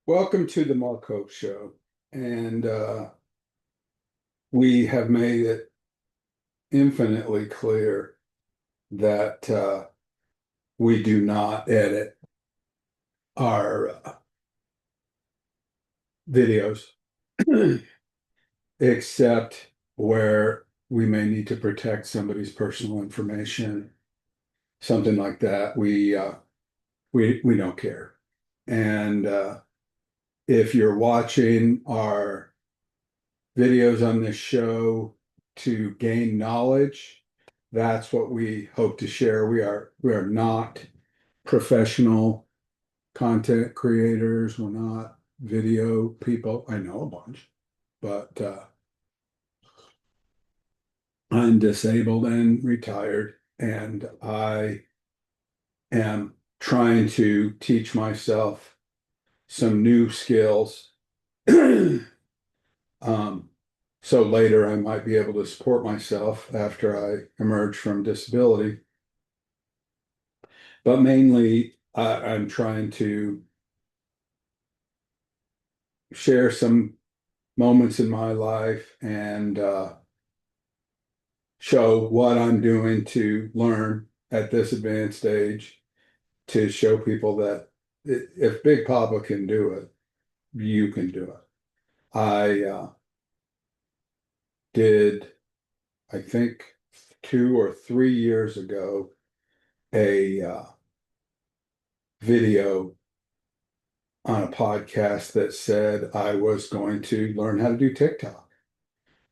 Welcome to the Marko Show. And we have made it infinitely clear that we do not edit our videos, except where we may need to protect somebody's personal information, something like that. We don't care. And if you're watching our videos on this show to gain knowledge, that's what we hope to share. We are not professional content creators. We're not video people. I know a bunch, but I'm disabled and retired, and I am trying to teach myself some new skills. Um, so later I might be able to support myself after I emerge from disability. But mainly, I'm trying to share some moments in my life and show what I'm doing to learn at this advanced age, to show people that if Big Papa can do it, you can do it. I did, I think, 2 or 3 years ago, a video on a podcast that said I was going to learn how to do TikTok,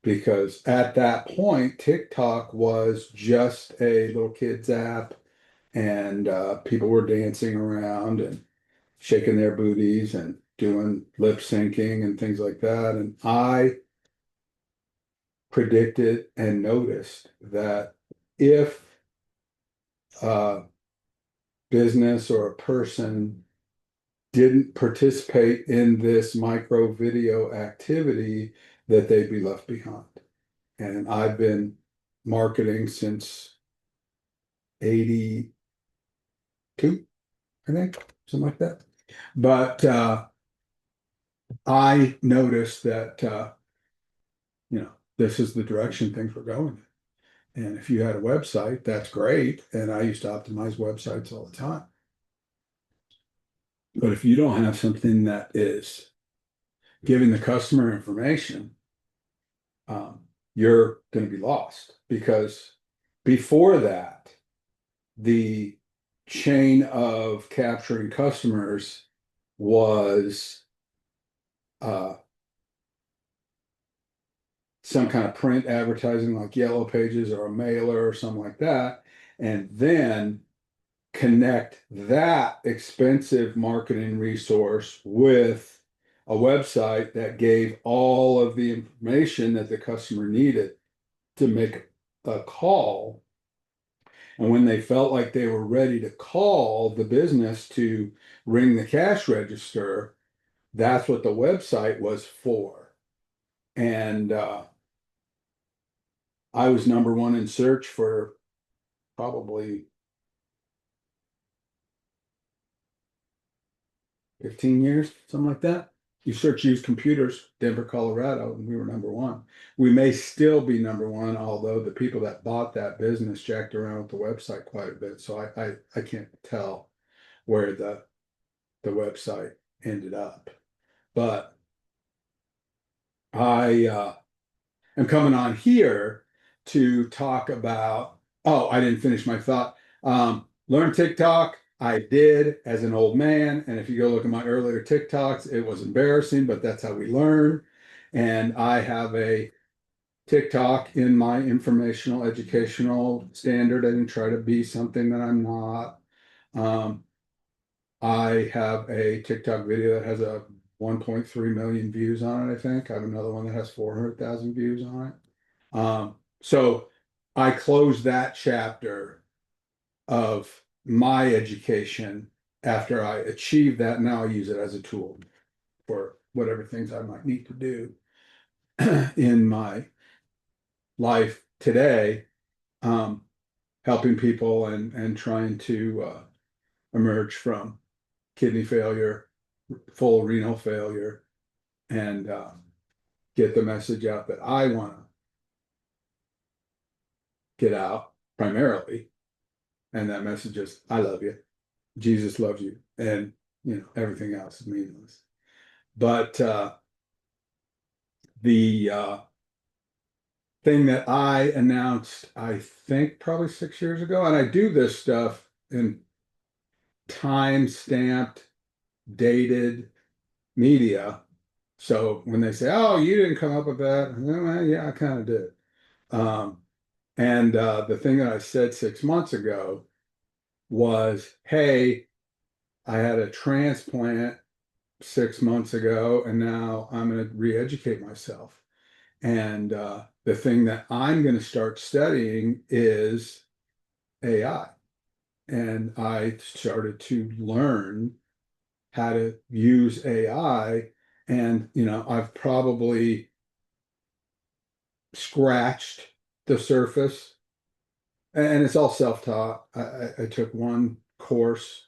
because at that point, TikTok was just a little kids app, and people were dancing around and shaking their booties and doing lip syncing and things like that. And I predicted and noticed that if a business or a person didn't participate in this micro video activity, that they'd be left behind. And I've been marketing since 82, I think, something like that. But I noticed that this is the direction things were going. And if you had a website, that's great. And I used to optimize websites all the time. But if you don't have something that is giving the customer information, you're going to be lost, because before that, the chain of capturing customers was uh, some kind of print advertising like Yellow Pages or a mailer or something like that, and then connect that expensive marketing resource with a website that gave all of the information that the customer needed to make a call. And when they felt like they were ready to call the business to ring the cash register, that's what the website was for. And I was number one in search for probably 15 years, something like that. You search used computers, Denver, Colorado, and we were number one. We may still be number one, although the people that bought that business jacked around with the website quite a bit. So I can't tell where the website ended up. But I am coming on here to talk about, oh, I didn't finish my thought. Learn TikTok. I did as an old man. And if you go look at my earlier TikToks, it was embarrassing, but that's how we learn. And I have a TikTok in my informational, educational standard. I didn't try to be something that I'm not. Um, I have a TikTok video that has a 1.3 million views on it, I think. I have another one that has 400,000 views on it. So I closed that chapter of my education after I achieved that. Now I use it as a tool for whatever things I might need to do in my life today, um, helping people and trying to emerge from kidney failure, full renal failure and get the message out that I want to get out primarily. And that message is, I love you. Jesus loves you. And, everything else is meaningless. But the thing that I announced, I think probably 6 years ago, and I do this stuff in time-stamped, dated media. So when they say, "Oh, you didn't come up with that," well, yeah, I kind of did. And the thing that I said 6 months ago was, "Hey, I had a transplant 6 months ago, and now I'm going to re-educate myself." And the thing that I'm going to start studying is AI. And I started to learn how to use AI. And, I've probably scratched the surface. And it's all self-taught. I took one course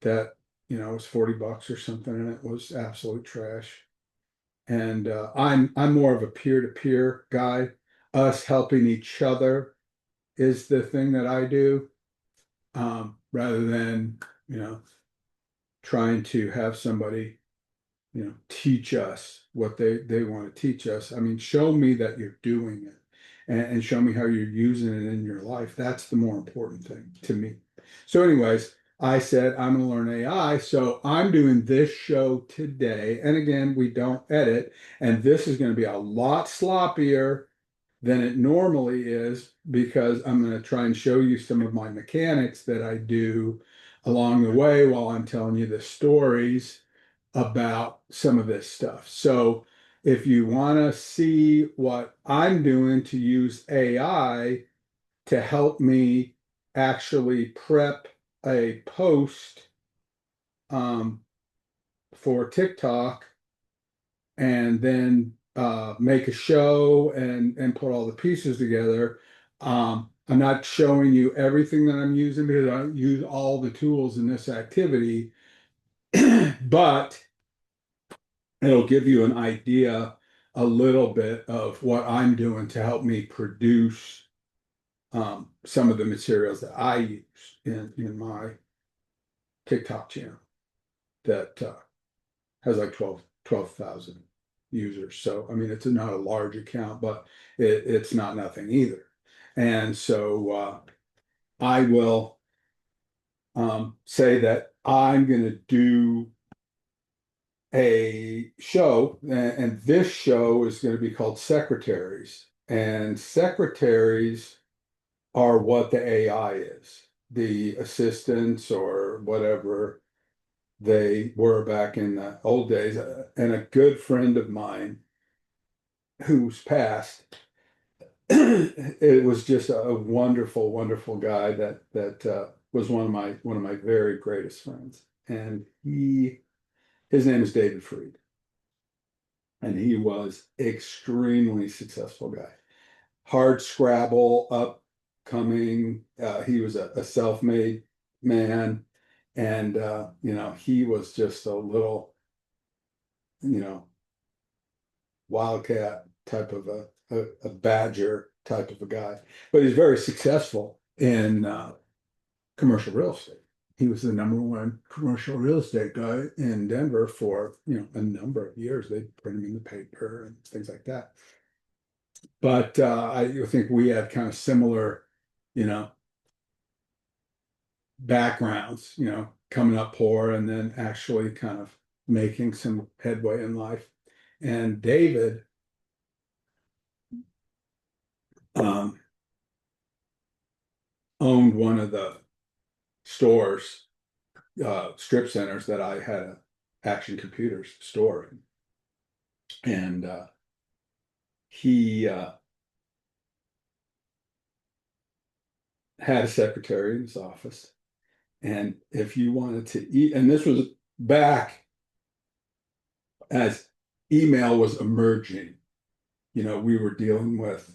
that, was $40 or something, and it was absolute trash. And I'm more of a peer-to-peer guy. Us helping each other is the thing that I do, rather than, trying to have somebody, teach us what they want to teach us. I mean, show me that you're doing it, and show me how you're using it in your life. That's the more important thing to me. So anyways, I said I'm going to learn AI. So I'm doing this show today. And again, we don't edit. And this is going to be a lot sloppier than it normally is, because I'm going to try and show you some of my mechanics that I do along the way while I'm telling you the stories about some of this stuff. So if you want to see what I'm doing to use AI to help me actually prep a post for TikTok, and then make a show and put all the pieces together. I'm not showing you everything that I'm using, because I use all the tools in this activity, but it'll give you an idea a little bit of what I'm doing to help me produce some of the materials that I use in my TikTok channel that has like 12,000 users. So, I mean, it's not a large account, but it's not nothing either. And so I will say that I'm going to do a show, and this show is going to be called Secretaries. And secretaries are what the AI is, the assistants or whatever they were back in the old days. And a good friend of mine who's passed, it was just a wonderful, wonderful guy that was one of my very greatest friends. And his name is David Freed, and he was extremely successful guy. Hard scrabble, upcoming. He was a self-made man, and he was just a little, wildcat type of a badger type of a guy. But he's very successful in commercial real estate. He was the number one commercial real estate guy in Denver for, a number of years. They print him in the paper and things like that. But I think we had kind of similar, backgrounds, coming up poor and then actually kind of making some headway in life. And David owned one of the stores, strip centers that I had a Action Computers store in. And he had a secretary in his office. And if you wanted to eat, and this was back as email was emerging, we were dealing with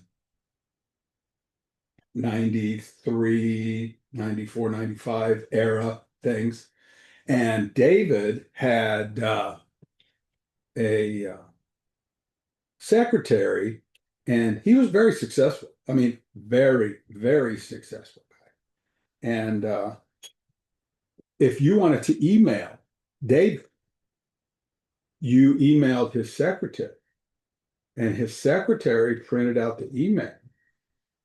93, 94, 95 era things. And David had a secretary, and he was very successful. I mean, very, very successful guy. And if you wanted to email David, you emailed his secretary, and his secretary printed out the email,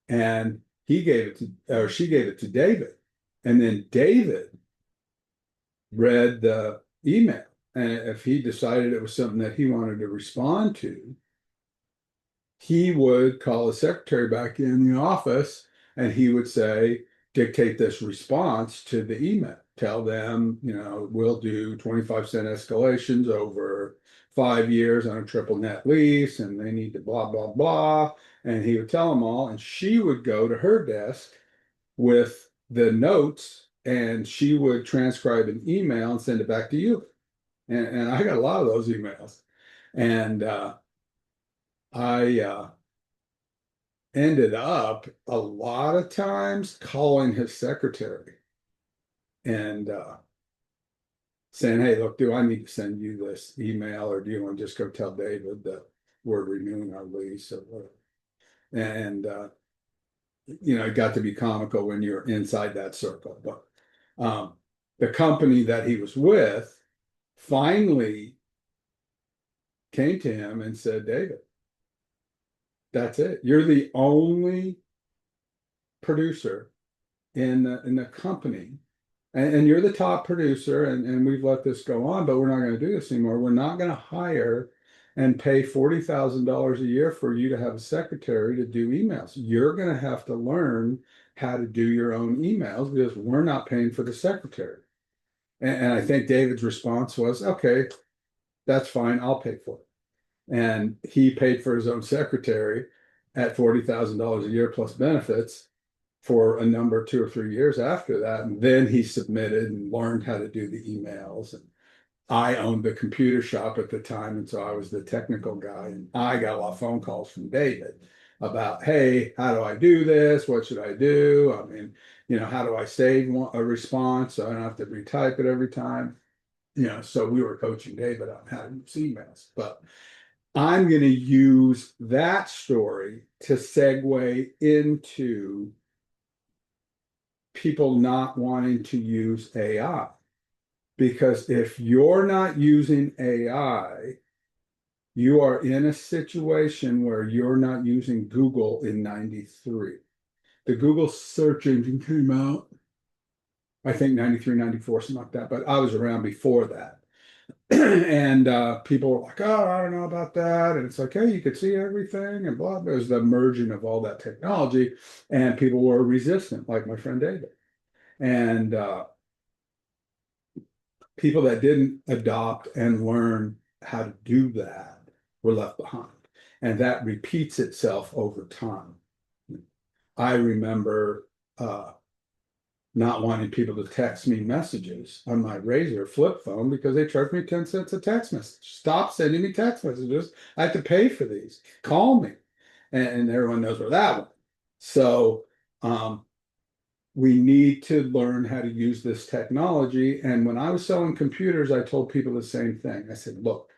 and he gave it to, or she gave it to David, and then David read the email. And if he decided it was something that he wanted to respond to, he would call the secretary back in the office and he would say, dictate this response to the email. Tell them, we'll do 25-cent escalations over 5 years on a triple net lease, and they need to blah, blah, blah. And he would tell them all, and she would go to her desk with the notes, and she would transcribe an email and send it back to you. And I got a lot of those emails. And I ended up a lot of times calling his secretary and saying, hey, look, do I need to send you this email, or do you want to just go tell David that we're renewing our lease or whatever? And it got to be comical when you're inside that circle. But the company that he was with finally came to him and said, David, that's it. You're the only producer in the company, and you're the top producer, and we've let this go on, but we're not going to do this anymore. We're not going to hire and pay $40,000 a year for you to have a secretary to do emails. You're going to have to learn how to do your own emails because we're not paying for the secretary. And I think David's response was, okay, that's fine. I'll pay for it. And he paid for his own secretary at $40,000 a year plus benefits for a number, 2 or 3 years after that. And then he submitted and learned how to do the emails. And I owned the computer shop at the time, and so I was the technical guy. And I got a lot of phone calls from David about, hey, how do I do this? What should I do? I mean, how do I save a response so I don't have to retype it every time? So we were coaching David on how to use emails. But I'm going to use that story to segue into people not wanting to use AI. Because if you're not using AI, you are in a situation where you're not using Google in 93. The Google search engine came out, I think 93, 94, something like that, but I was around before that. And people were like, oh, I don't know about that. And it's like, hey, you could see everything and blah, blah. It was the merging of all that technology, and people were resistant, like my friend David. And people that didn't adopt and learn how to do that were left behind. And that repeats itself over time. I remember not wanting people to text me messages on my Razor flip phone because they charged me 10 cents a text message. Stop sending me text messages. I have to pay for these. Call me. And everyone knows where that went. So we need to learn how to use this technology. And when I was selling computers, I told people the same thing. I said, look,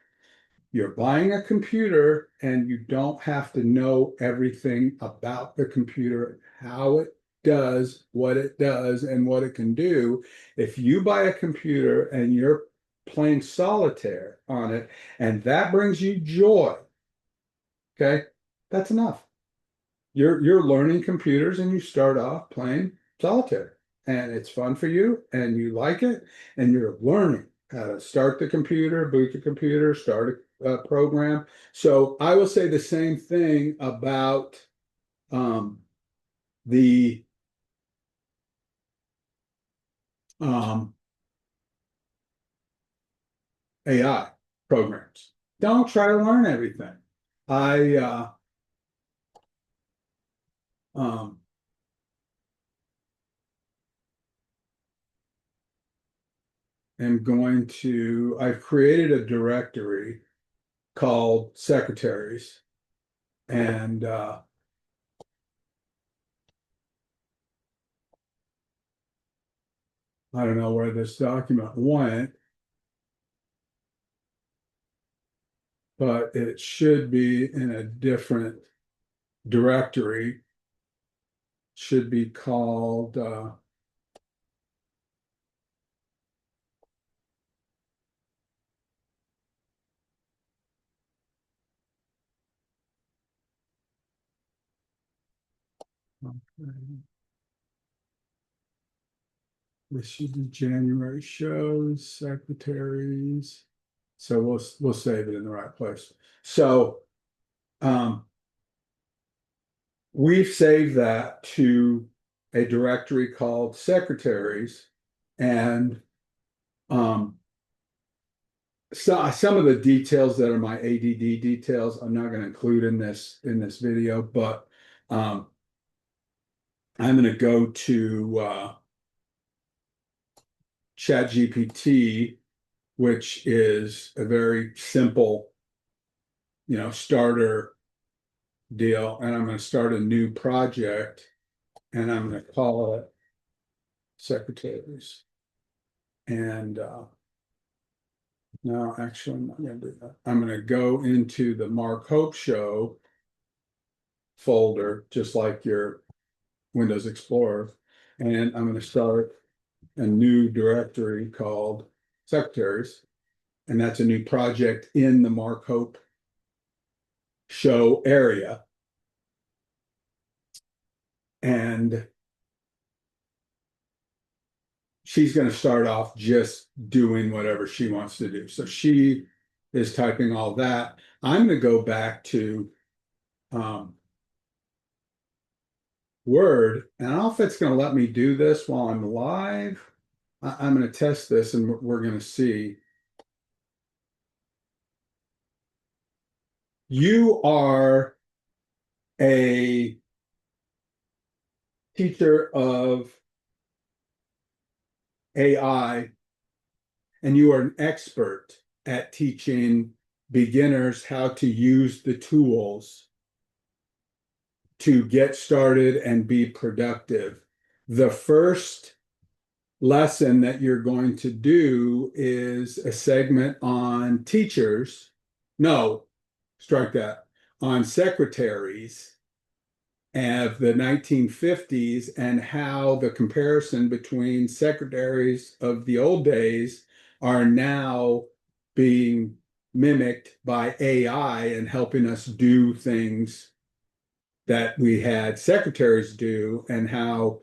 you're buying a computer and you don't have to know everything about the computer, how it does, and what it can do. If you buy a computer and you're playing solitaire on it and that brings you joy, okay, that's enough. You're learning computers and you start off playing solitaire and it's fun for you and you like it and you're learning how to start the computer, boot the computer, start a program. So I will say the same thing about the AI programs. Don't try to learn everything. I um, I've created a directory called secretaries, and I don't know where this document went, but it should be in a different directory. Should be called this should be January shows, secretaries. So we'll save it in the right place. So we've saved that to a directory called secretaries, and so some of the details that are my ADD details, I'm not going to include in this video, but I'm going to go to ChatGPT, which is a very simple, starter deal, and I'm going to start a new project, and I'm going to call it secretaries. And no, actually, I'm not going to do that. I'm going to go into the Marko Show folder, just like your Windows Explorer, and I'm going to start a new directory called secretaries, and that's a new project in the Marko Show area. And she's going to start off just doing whatever she wants to do. So she is typing all that. I'm going to go back to Word, and I don't know if it's going to let me do this while I'm live. I'm going to test this, and we're going to see. You are a teacher of AI, and you are an expert at teaching beginners how to use the tools to get started and be productive. The first lesson that you're going to do is a segment on teachers. No, strike that. On secretaries of the 1950s and how the comparison between secretaries of the old days are now being mimicked by AI and helping us do things that we had secretaries do, and how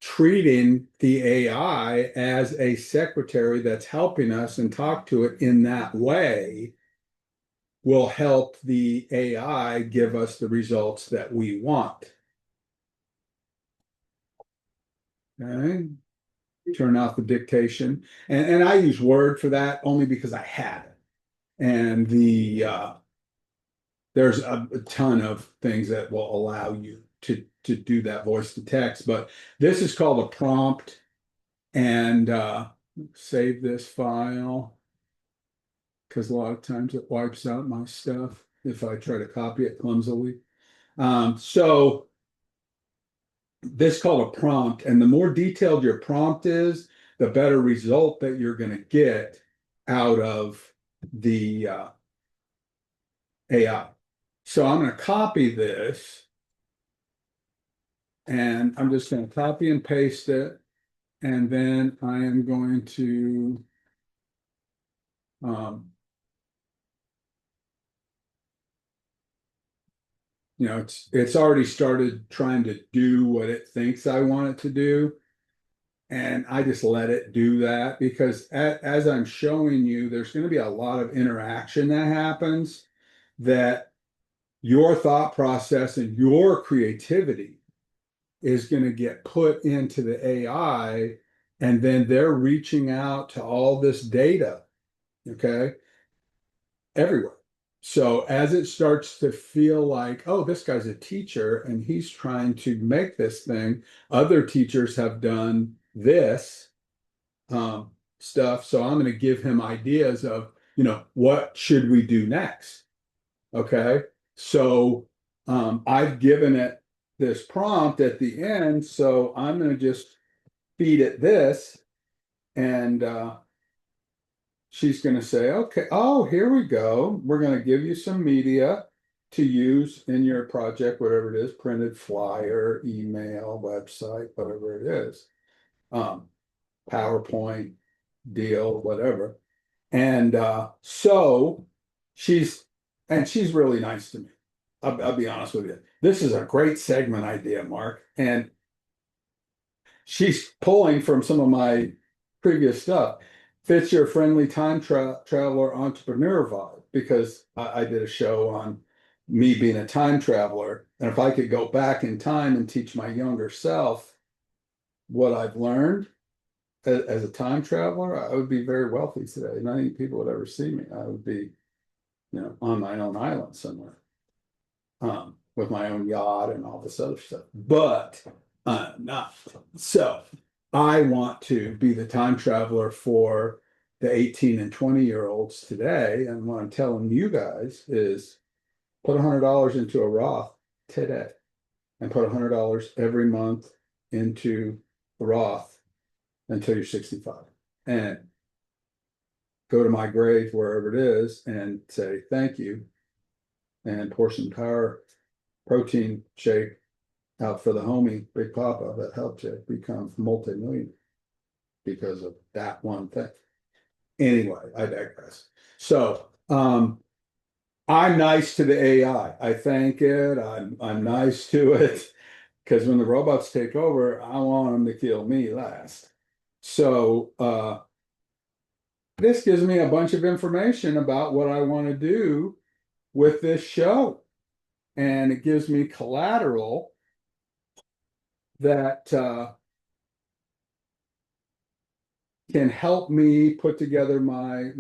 treating the AI as a secretary that's helping us and talk to it in that way will help the AI give us the results that we want. Okay. Turn off the dictation. And I use Word for that only because I had it. And there's a ton of things that will allow you to do that voice to text. But this is called a prompt. And save this file, because a lot of times it wipes out my stuff if I try to copy it clumsily. So this is called a prompt, and the more detailed your prompt is, the better result that you're going to get out of the AI. So I'm going to copy this, and I'm just going to copy and paste it, and then I am going to it's already started trying to do what it thinks I want it to do. And I just let it do that, because as I'm showing you, there's going to be a lot of interaction that happens, that your thought process and your creativity is going to get put into the AI, and then they're reaching out to all this data, okay, everywhere. So as it starts to feel like, oh, this guy's a teacher and he's trying to make this thing, other teachers have done this stuff. So I'm going to give him ideas of, what should we do next? Okay. So I've given it this prompt at the end. So I'm going to just feed it this, And she's going to say, okay, oh, here we go. We're going to give you some media to use in your project, whatever it is, printed flyer, email, website, whatever it is, PowerPoint, deal, whatever. And so she's she's really nice to me. I'll be honest with you. This is a great segment idea, Mark. And she's pulling from some of my previous stuff. Fits your friendly traveler entrepreneur vibe because I did a show on me being a time traveler. And if I could go back in time and teach my younger self what I've learned as a time traveler, I would be very wealthy today. Not many people would ever see me. I would be, on my own island somewhere, with my own yacht and all this other stuff. But not. So I want to be the time traveler for the 18 and 20-year-olds today. And what I'm telling you guys is put $100 into a Roth today and put $100 every month into the Roth until you're 65. And go to my grave, wherever it is, and say thank you and pour some power protein shake out for the homie, Big Papa, that helped you become multi-millionaire because of that one thing. Anyway, I digress. So I'm nice to the AI. I thank it. I'm nice to it because when the robots take over, I want them to kill me last. So this gives me a bunch of information about what I want to do with this show. And it gives me collateral that can help me put together my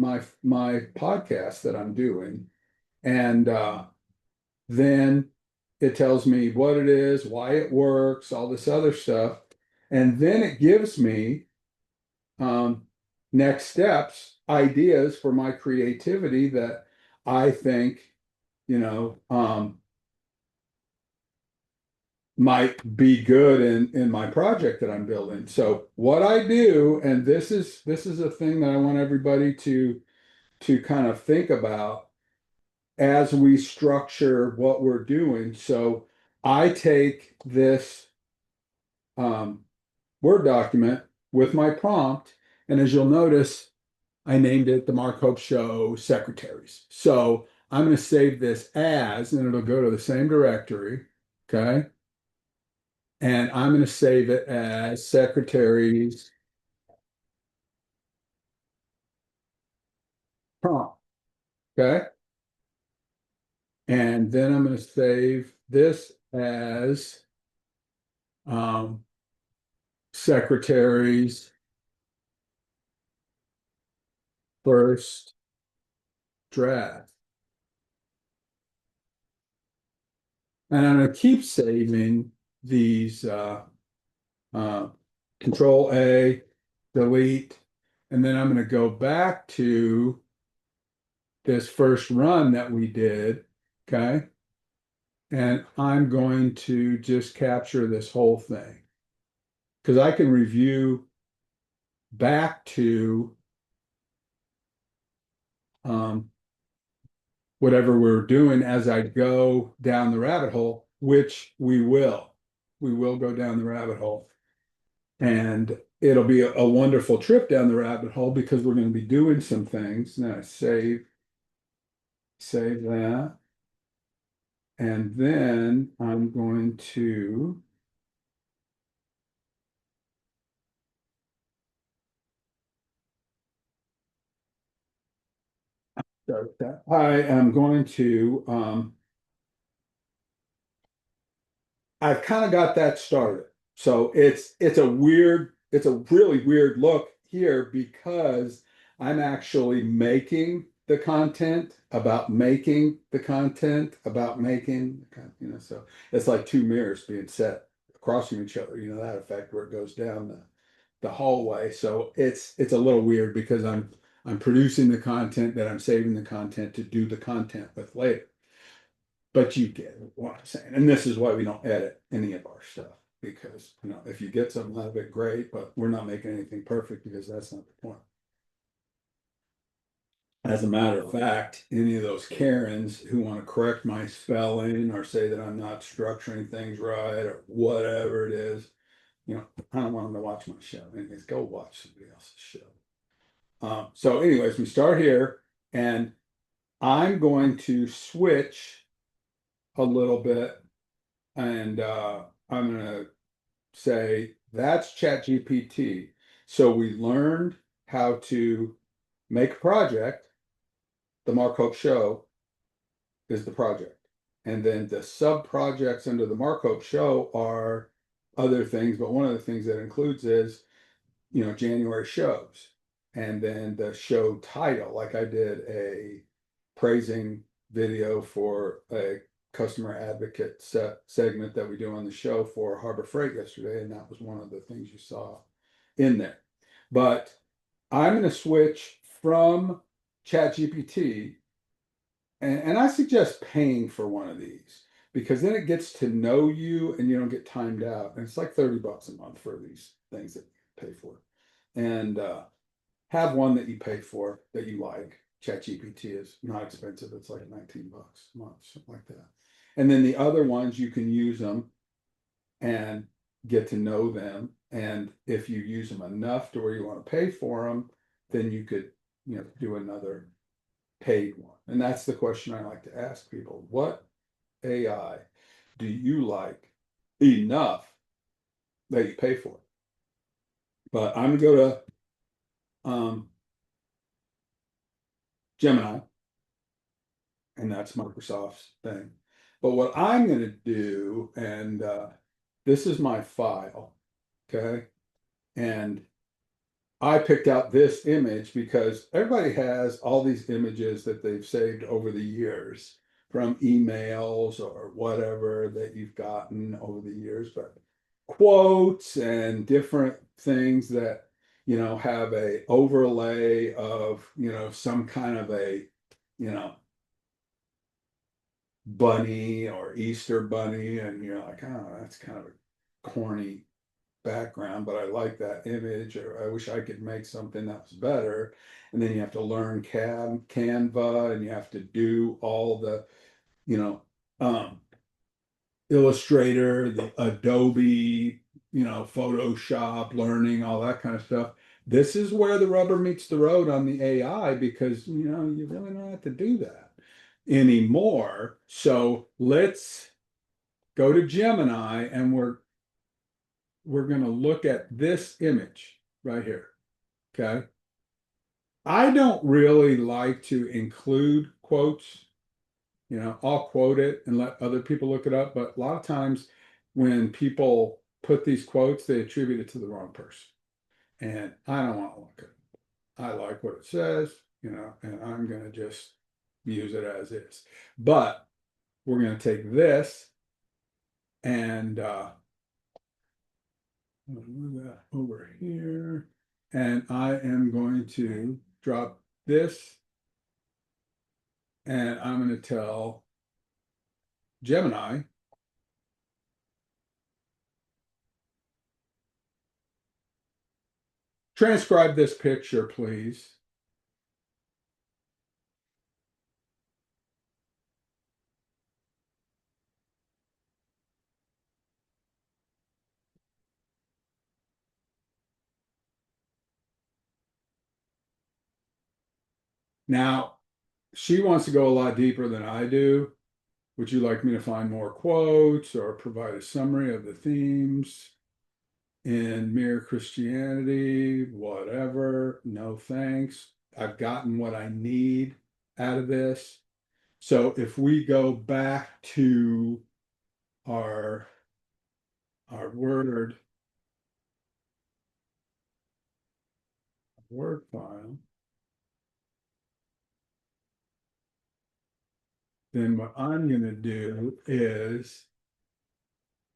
podcast that I'm doing. And then it tells me what it is, why it works, all this other stuff. And then it gives me next steps, ideas for my creativity that I think, might be good in my project that I'm building. So what I do, and this is a thing that I want everybody to kind of think about as we structure what we're doing. So I take this Word document with my prompt, and as you'll notice, I named it the Marko Show Secretaries. So I'm going to save this as, and it'll go to the same directory. Okay. And I'm going to save it as Secretaries prompt. Okay. And then I'm going to save this as Secretaries first draft. And I'm going to keep saving these Control A, delete, and then I'm going to go back to this first run that we did, okay? And I'm going to just capture this whole thing because I can review back to whatever we're doing as I go down the rabbit hole, which we will. We will go down the rabbit hole. And it'll be a wonderful trip down the rabbit hole because we're going to be doing some things. Now save that. And then I'm going to start that. I am going to I've kind of got that started. So it's a really weird look here because I'm actually making the content about making the content about making the content, so it's like two mirrors being set across from each other, that effect where it goes down the hallway. So it's a little weird because I'm producing the content that I'm saving the content to do the content with later. But you get what I'm saying. And this is why we don't edit any of our stuff because, if you get something out of it, great, but we're not making anything perfect because that's not the point. As a matter of fact, any of those Karens who want to correct my spelling or say that I'm not structuring things right or whatever it is, I don't want them to watch my show. Anyways, go watch somebody else's show. So anyways, we start here, and I'm going to switch a little bit, and I'm going to say that's ChatGPT. So we learned how to make a project. The Marko Show is the project. And then the sub projects under the Marko Show are other things, but one of the things that includes is, January shows. And then the show title, like I did a praising video for a customer advocate segment that we do on the show for Harbor Freight yesterday, and that was one of the things you saw in there. But I'm going to switch from ChatGPT, and I suggest paying for one of these because then it gets to know you and you don't get timed out. And it's like $30 a month for these things that you pay for. And have one that you pay for that you like. ChatGPT is not expensive. It's like $19 a month, something like that. And then the other ones, you can use them and get to know them. And if you use them enough to where you want to pay for them, then you could, do another paid one. And that's the question I like to ask people. What AI do you like enough that you pay for it? But I'm going to go to Gemini, and that's Microsoft's thing. But what I'm going to do, and this is my file, okay? And I picked out this image because everybody has all these images that they've saved over the years from emails or whatever that you've gotten over the years, but quotes and different things that, have a overlay of, some kind of a, bunny or Easter bunny. And you're like, oh, that's kind of a corny background, but I like that image, or I wish I could make something that was better. And then you have to learn Canva, and you have to do all the, um, Illustrator, the Adobe, Photoshop, learning all that kind of stuff. This is where the rubber meets the road on the AI because, you really don't have to do that anymore. So let's go to Gemini, and we're going to look at this image right here. Okay. I don't really like to include quotes. I'll quote it and let other people look it up. But a lot of times when people put these quotes, they attribute it to the wrong person. And I don't want to look at it. I like what it says, and I'm going to just use it as is. But we're going to take this and move that over here. And I am going to drop this, and I'm going to tell Gemini, transcribe this picture, please. Now, she wants to go a lot deeper than I do. Would you like me to find more quotes or provide a summary of the themes in Mere Christianity? Whatever. No thanks. I've gotten what I need out of this. So if we go back to our Word file, then what I'm going to do is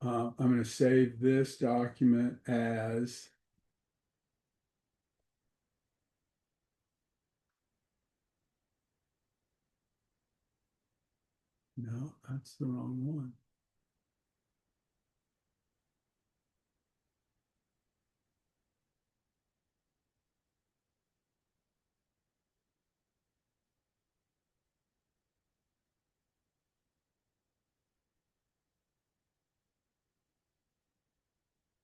I'm going to save this document as no, that's the wrong one.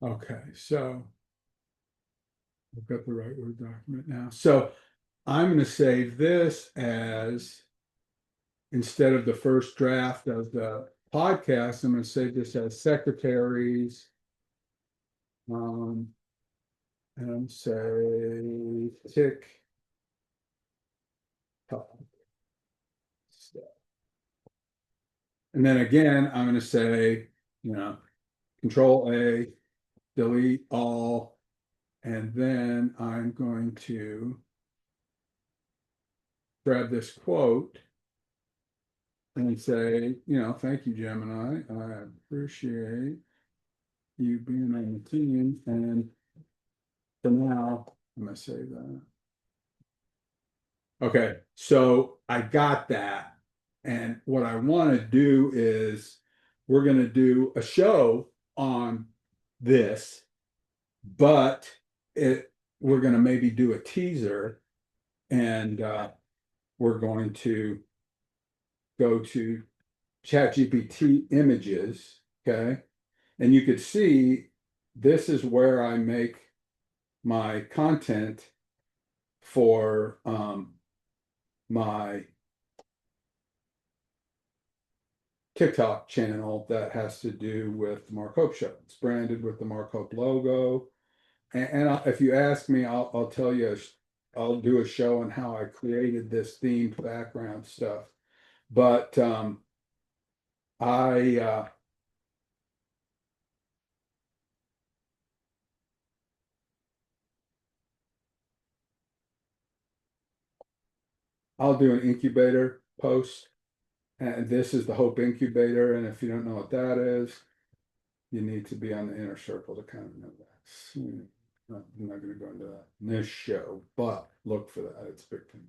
Okay, so I've got the right Word document now. So I'm going to save this as, instead of the first draft of the podcast, I'm going to save this as secretaries. Um, and say tick tock stuff. And then again, I'm going to say, Control A, delete all, and then I'm going to grab this quote and say, thank you, Gemini. I appreciate you being on the team. And for now, I'm going to say that. Okay, so I got that. And what I want to do is we're going to do a show on this, but we're going to maybe do a teaser, and we're going to go to ChatGPT images, okay? And you could see this is where I make my content for my TikTok channel that has to do with the Marko Show. It's branded with the Marko logo. And if you ask me, I'll tell you, I'll do a show on how I created this themed background stuff. But I I'll do an incubator post, and this is the Hope Incubator. And if you don't know what that is, you need to be on the inner circle to kind of know that. I'm not going to go into that in this show, but look for that. It's a big thing.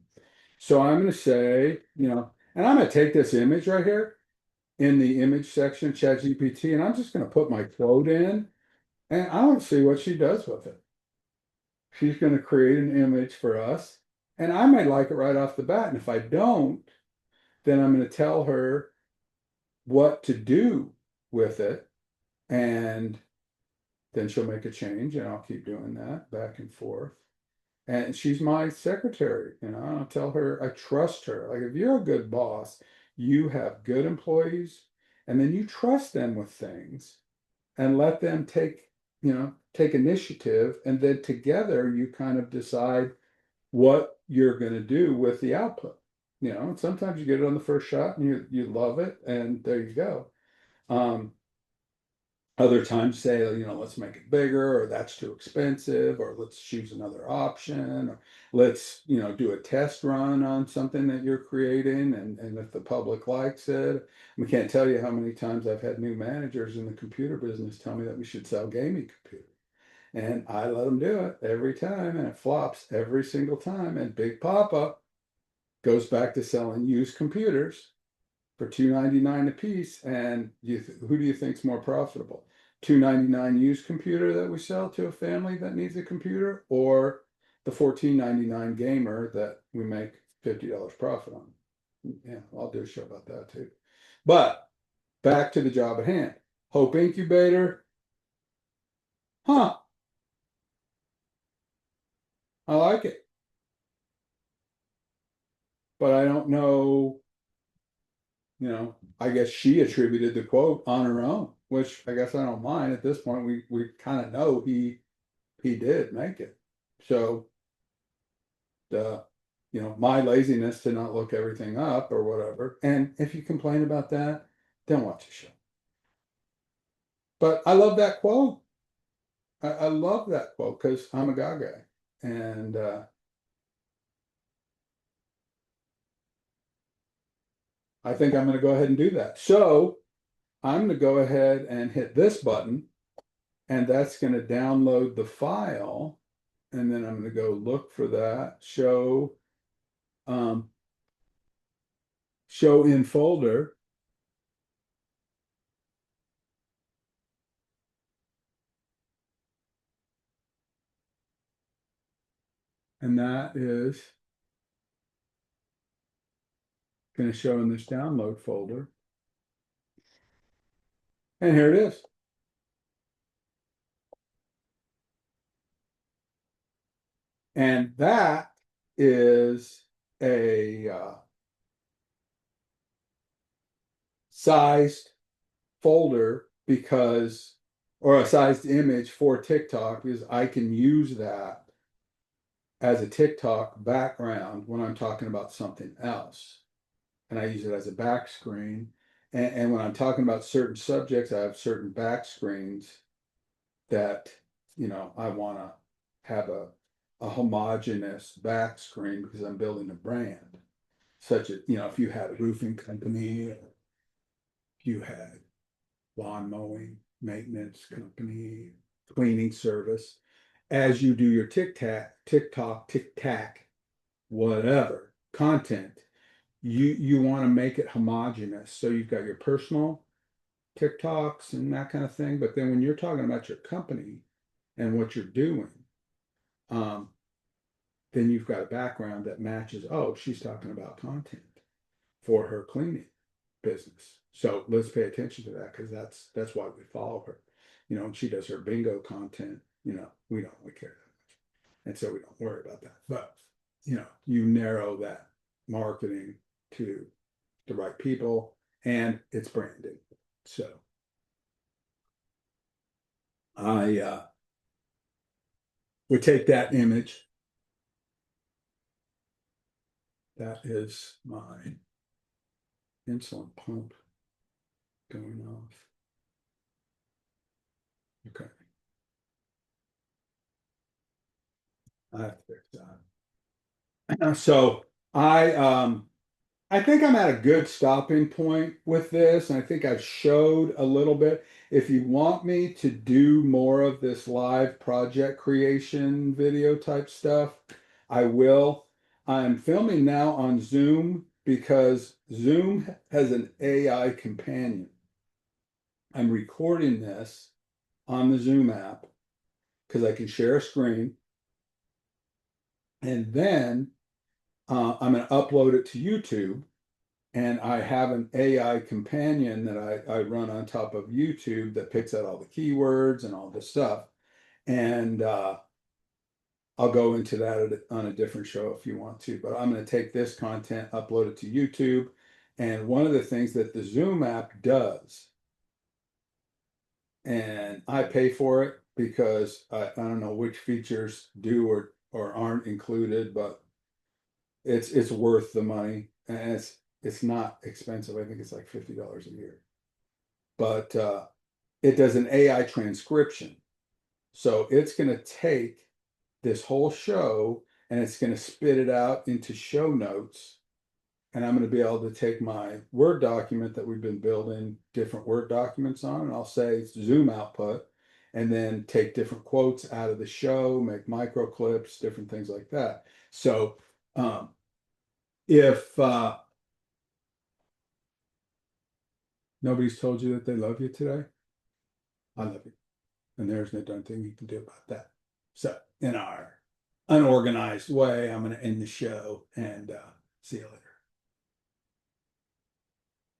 So I'm going to say, and I'm going to take this image right here in the image section, ChatGPT, and I'm just going to put my quote in, and I want to see what she does with it. She's going to create an image for us, and I might like it right off the bat. And if I don't, then I'm going to tell her what to do with it, and then she'll make a change, and I'll keep doing that back and forth. And she's my secretary, I'll tell her I trust her. Like, if you're a good boss, you have good employees, and then you trust them with things and let them take initiative, and then together you kind of decide what you're going to do with the output. And sometimes you get it on the first shot and you love it, and there you go. Other times say, let's make it bigger, or that's too expensive, or let's choose another option, or let's, do a test run on something that you're creating. And if the public likes it, we can't tell you how many times I've had new managers in the computer business tell me that we should sell gaming computers. And I let them do it every time, and it flops every single time. And Big Papa goes back to selling used computers for $2.99 a piece. And who do you think's more profitable? $2.99 used computer that we sell to a family that needs a computer, or the $14.99 gamer that we make $50 profit on? Yeah, I'll do a show about that too. But back to the job at hand. Hope Incubator. Huh. I like it. But I don't know, I guess she attributed the quote on her own, which I guess I don't mind. At this point, we kind of know he did make it. So the my laziness to not look everything up or whatever. And if you complain about that, then watch the show. But I love that quote. I love that quote because I'm a guy. And I think I'm going to go ahead and do that. So I'm going to go ahead and hit this button, and that's going to download the file. And then I'm going to go look for that show in folder. And that is going to show in this download folder. And here it is. And that is a sized folder because, or a sized image for TikTok, because I can use that as a TikTok background when I'm talking about something else. And I use it as a back screen. And when I'm talking about certain subjects, I have certain back screens that, I want to have a homogeneous back screen because I'm building a brand. Such as, if you had a roofing company, or if you had lawn mowing, maintenance company, cleaning service, as you do your TikTok, whatever content, you want to make it homogeneous. So you've got your personal TikToks and that kind of thing. But then when you're talking about your company and what you're doing, um, then you've got a background that matches. Oh, she's talking about content for her cleaning business. So let's pay attention to that because that's why we follow her. And she does her bingo content. We don't really care that much, and so we don't worry about that. But you narrow that marketing to the right people, and it's branding. So I would take that image. That is my insulin pump going off. Okay, I have to fix that. So I think I'm at a good stopping point with this, and I think I've showed a little bit. If you want me to do more of this live project creation video type stuff, I will. I'm filming now on Zoom because Zoom has an AI companion. I'm recording this on the Zoom app because I can share a screen, and then I'm going to upload it to YouTube. And I have an AI companion that I run on top of YouTube that picks out all the keywords and all this stuff. And I'll go into that on a different show if you want to. But I'm going to take this content, upload it to YouTube. And one of the things that the Zoom app does, and I pay for it because I don't know which features do or aren't included, but it's worth the money, and it's not expensive. I think it's like $50 a year. But it does an AI transcription. So it's going to take this whole show and it's going to spit it out into show notes. And I'm going to be able to take my Word document that we've been building different Word documents on, and I'll say it's Zoom output, and then take different quotes out of the show, make micro clips, different things like that. So if nobody's told you that they love you today, I love you. And there's no darn thing you can do about that. So, in our unorganized way, I'm going to end the show and see you later.